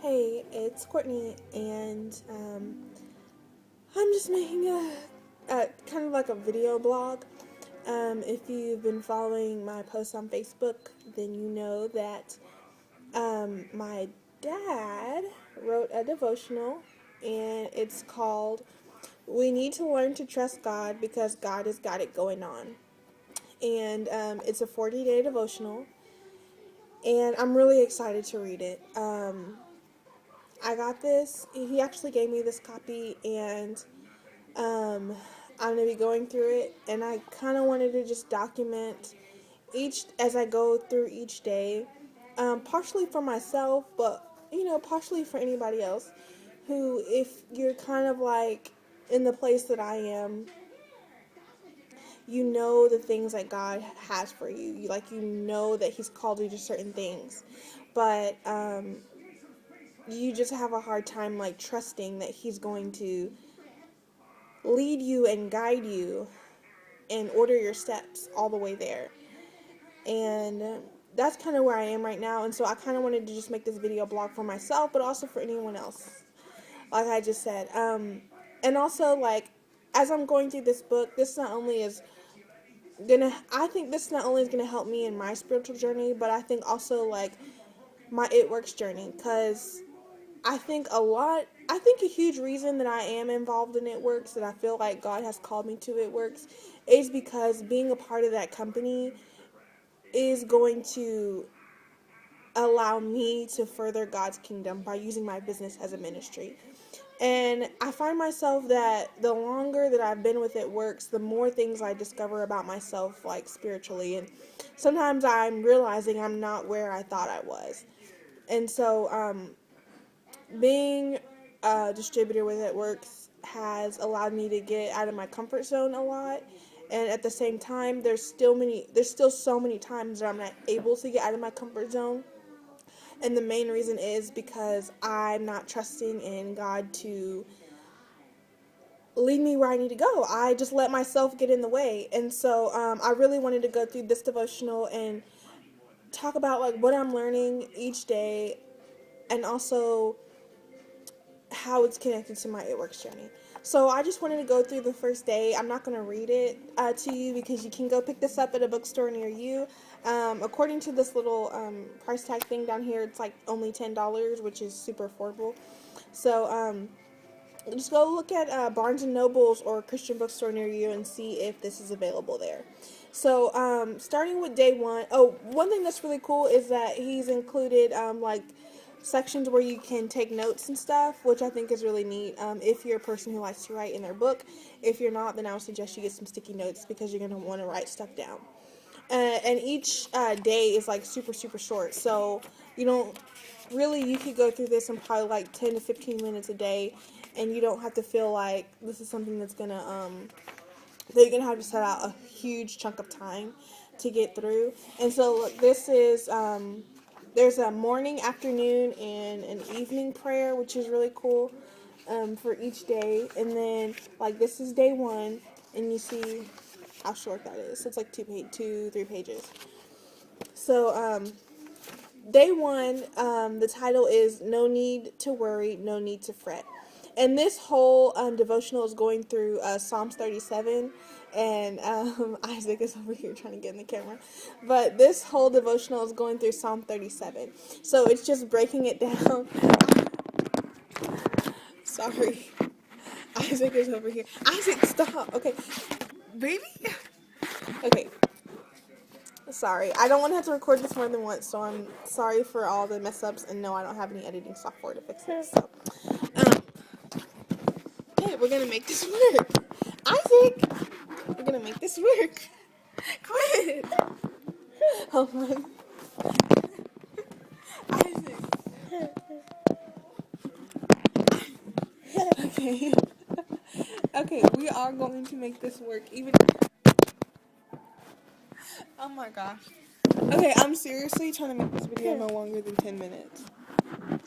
Hey, it's Courtney, and I'm just making a kind of like a video blog. If you've been following my posts on Facebook, then you know that my dad wrote a devotional, and it's called "We Need to Learn to Trust God Because God Has Got It Going On," and it's a 40-day devotional, and I'm really excited to read it. I got this. He actually gave me this copy, and I'm going to be going through it. And I kind of wanted to just document each as I go through each day, partially for myself, but partially for anybody else who, if you're kind of like in the place that I am, you know the things that God has for you. You know that He's called you to certain things, but you just have a hard time like trusting that He's going to lead you and guide you and order your steps all the way there. And that's kind of where I am right now. And so I kind of wanted to just make this video blog for myself, but also for anyone else, like I just said. And also, like, as I'm going through this book, this not only is gonna help me in my spiritual journey, but I think also like my It Works journey, because I think a huge reason that I am involved in It Works, that I feel like God has called me to It Works, is because being a part of that company is going to allow me to further God's kingdom by using my business as a ministry. And I find myself that the longer that I've been with It Works, the more things I discover about myself, like spiritually. And sometimes I'm realizing I'm not where I thought I was. And so, being a distributor with It Works has allowed me to get out of my comfort zone a lot. And at the same time, there's still so many times that I'm not able to get out of my comfort zone. And the main reason is because I'm not trusting in God to lead me where I need to go. I just let myself get in the way. And so I really wanted to go through this devotional and talk about like what I'm learning each day, and also how it's connected to my It Works journey. So I just wanted to go through the first day. I'm not going to read it to you, because you can go pick this up at a bookstore near you. According to this little price tag thing down here, it's like only $10, which is super affordable. So just go look at Barnes & Nobles or a Christian bookstore near you and see if this is available there. So starting with day one, one thing that's really cool is that he's included like sections where you can take notes and stuff, which I think is really neat. If you're a person who likes to write in their book. If you're not, then I would suggest you get some sticky notes, because you're going to want to write stuff down. And each day is like super, super short. So you could go through this in probably like 10 to 15 minutes a day, and you don't have to feel like this is something that you're going to have to set out a huge chunk of time to get through. And so look, this is, there's a morning, afternoon, and an evening prayer, which is really cool, for each day. And then, like, this is day one, and you see how short that is. So it's like 3 pages. So, day one, the title is No Need to Worry, No Need to Fret. And this whole devotional is going through Psalms 37, and Isaac is over here trying to get in the camera. But this whole devotional is going through Psalm 37. So it's just breaking it down. Sorry. Isaac is over here. Isaac, stop. Okay. Baby? Okay. Sorry. I don't want to have to record this more than once, so I'm sorry for all the mess ups, and no, I don't have any editing software to fix it. So, okay, we're gonna make this work. Isaac! We're gonna make this work. Quit! Hold on. Isaac. Okay. Okay, we are going to make this work, even... Oh my gosh. Okay, I'm seriously trying to make this video no longer than 10 minutes.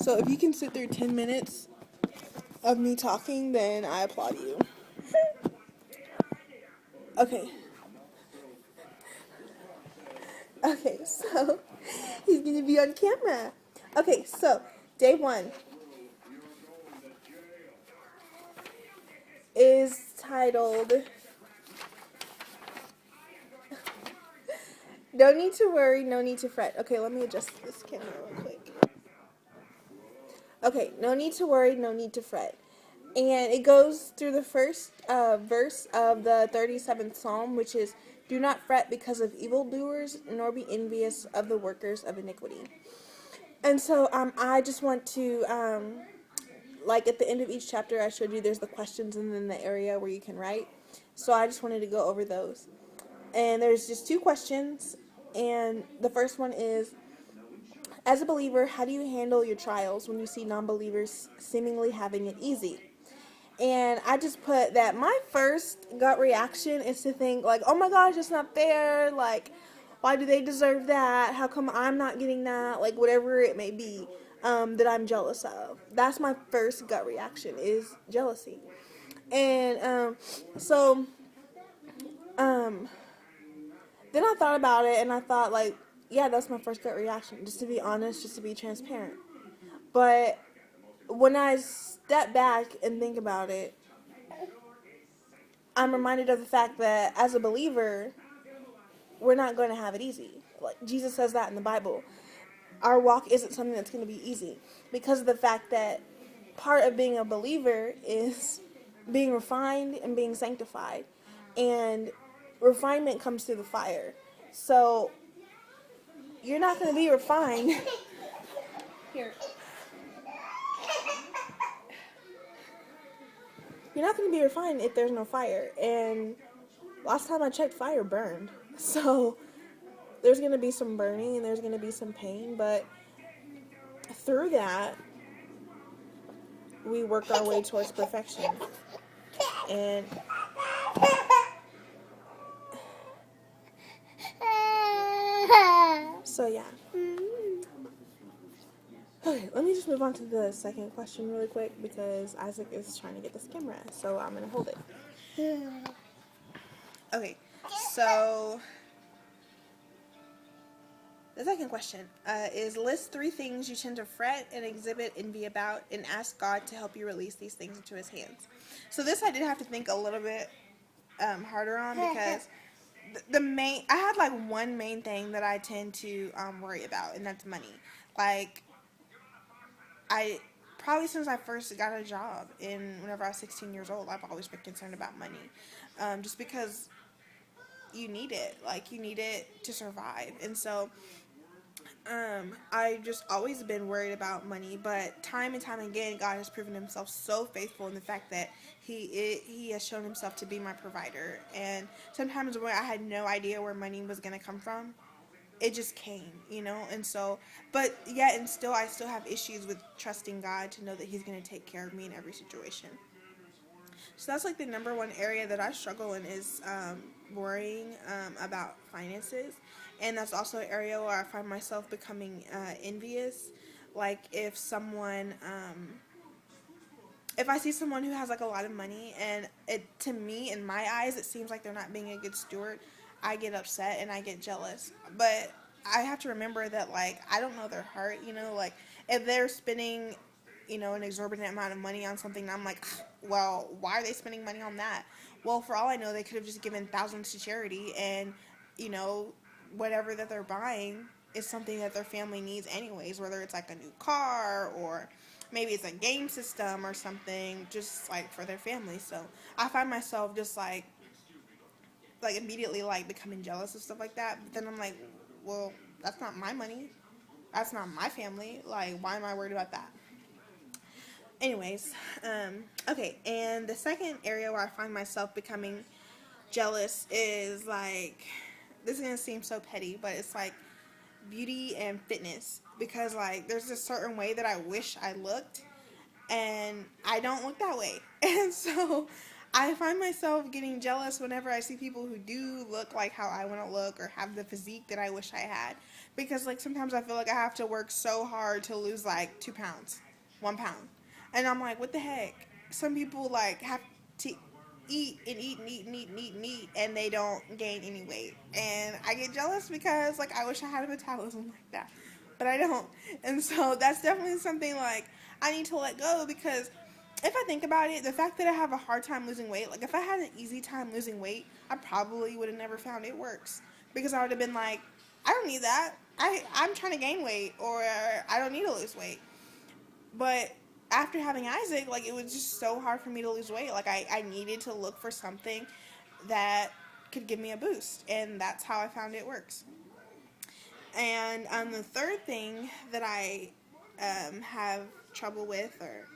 So if you can sit through 10 minutes of me talking, then I applaud you. Okay. Okay, so he's gonna be on camera. Okay, so day one. is titled No Need to Worry, No Need to Fret. Okay, let me adjust this camera real quick. Okay, no need to worry, no need to fret. And it goes through the first verse of the 37th Psalm, which is, Do not fret because of evildoers, nor be envious of the workers of iniquity. And so I just want to, like at the end of each chapter, I showed you there's the questions and then the area where you can write. So I just wanted to go over those. And there's just 2 questions. And the first one is, as a believer, how do you handle your trials when you see non-believers seemingly having it easy? And I just put that my first gut reaction is to think like, oh my gosh, it's not fair. Like, why do they deserve that? How come I'm not getting that? Like, whatever it may be that I'm jealous of. That's my first gut reaction is jealousy. And so then I thought about it and I thought like, yeah, that's my first gut reaction. Just to be honest, just to be transparent. But when I step back and think about it, I'm reminded of the fact that as a believer, we're not going to have it easy. Like Jesus says that in the Bible. Our walk isn't something that's going to be easy because of the fact that part of being a believer is being refined and being sanctified. And refinement comes through the fire. So you're not going to be refined. Here. You're not going to be refined if there's no fire. And last time I checked, fire burned. So there's going to be some burning and there's going to be some pain. But through that, we work our way towards perfection. And so, yeah. Okay, let me just move on to the second question really quick because Isaac is trying to get this camera, so I'm going to hold it. Okay, so the second question is list 3 things you tend to fret and exhibit envy about and ask God to help you release these things into his hands. So this I did have to think a little bit harder on because I had like one main thing that I tend to worry about, and that's money. Like, I probably since I first got a job whenever I was 16 years old, I've always been concerned about money, just because you need it. Like, you need it to survive. And so I've just always been worried about money, but time and time again, God has proven himself so faithful in the fact that he has shown himself to be my provider. And sometimes when I had no idea where money was going to come from, it just came, and so, but yet and still, I still have issues with trusting God to know that he's going to take care of me in every situation. So that's like the number one area that I struggle in is worrying about finances. And that's also an area where I find myself becoming envious. Like if I see someone who has like a lot of money and to me, in my eyes, it seems like they're not being a good steward, I get upset and I get jealous. But I have to remember that, like, I don't know their heart, like if they're spending, an exorbitant amount of money on something, I'm like, well, why are they spending money on that? Well, for all I know, they could have just given thousands to charity and, whatever that they're buying is something that their family needs anyways, whether it's like a new car or maybe it's a game system or something, just like for their family. So I find myself just like immediately like becoming jealous of stuff like that. But then I'm like, well, that's not my money. That's not my family. Like, why am I worried about that? Anyways, okay. And the second area where I find myself becoming jealous is like, this is going to seem so petty, but it's like beauty and fitness. Because like, there's a certain way that I wish I looked, and I don't look that way. And so I find myself getting jealous whenever I see people who do look like how I want to look or have the physique that I wish I had. Because like sometimes I feel like I have to work so hard to lose like 2 pounds, 1 pound. And I'm like, what the heck? Some people like have to eat and eat and eat and eat and eat and eat and they don't gain any weight. And I get jealous because like I wish I had a metabolism like that. But I don't. And so that's definitely something like I need to let go, because if I think about it, the fact that I have a hard time losing weight, like if I had an easy time losing weight, I probably would have never found It Works, because I would have been like, I don't need that. I'm trying to gain weight, or I don't need to lose weight. But after having Isaac, like it was just so hard for me to lose weight. Like I needed to look for something that could give me a boost, and that's how I found It Works. And the third thing that I have trouble with, or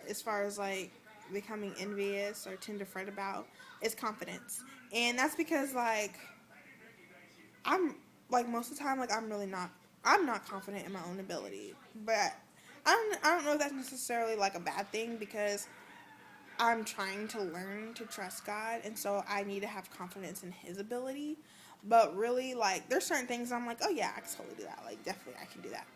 as far as like becoming envious or tend to fret about, is confidence. And that's because like I'm like most of the time, like I'm not confident in my own ability. But I don't know if that's necessarily like a bad thing, because I'm trying to learn to trust God, and so I need to have confidence in His ability. But really, like, there's certain things I'm like, oh yeah, I can totally do that. Like, definitely, I can do that.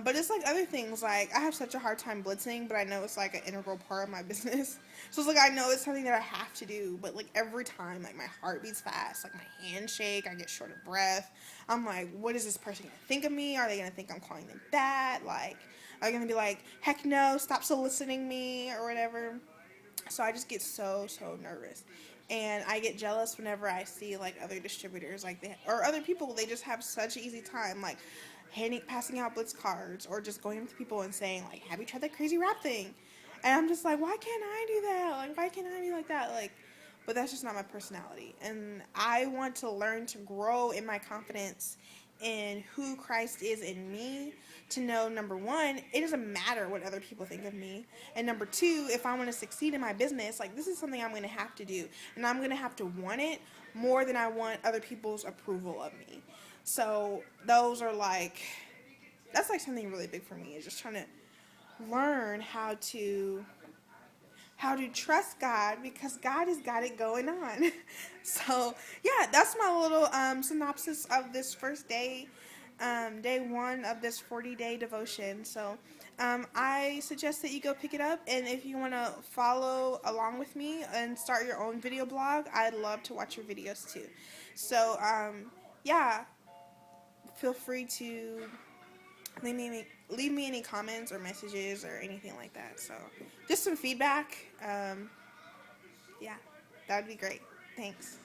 But it's like other things, like I have such a hard time blitzing, but I know it's like an integral part of my business. So it's like I know it's something that I have to do, but like every time, like my heart beats fast, like my hands shake, I get short of breath. I'm like, what is this person gonna think of me? Are they gonna think I'm calling them fat? Like, are they gonna be like, heck no, stop soliciting me or whatever? So I just get so nervous, and I get jealous whenever I see like other distributors, like they or other people, they just have such an easy time, like passing out blitz cards, or just going up to people and saying like, have you tried that crazy rap thing? And I'm just like, why can't I do that? Like, why can't I be like that? Like, but that's just not my personality, and I want to learn to grow in my confidence in who Christ is in me, to know, number one, it doesn't matter what other people think of me, and number two, if I want to succeed in my business, like this is something I'm going to have to do, and I'm going to have to want it more than I want other people's approval of me. So those are like, that's like something really big for me, is just trying to learn how to trust God, because God has got it going on. So yeah, that's my little synopsis of this first day, day one of this 40-day devotion. So I suggest that you go pick it up, and if you want to follow along with me and start your own video blog, I'd love to watch your videos too. So yeah, feel free to leave me any comments or messages or anything like that. So just some feedback. Yeah, that would be great. Thanks.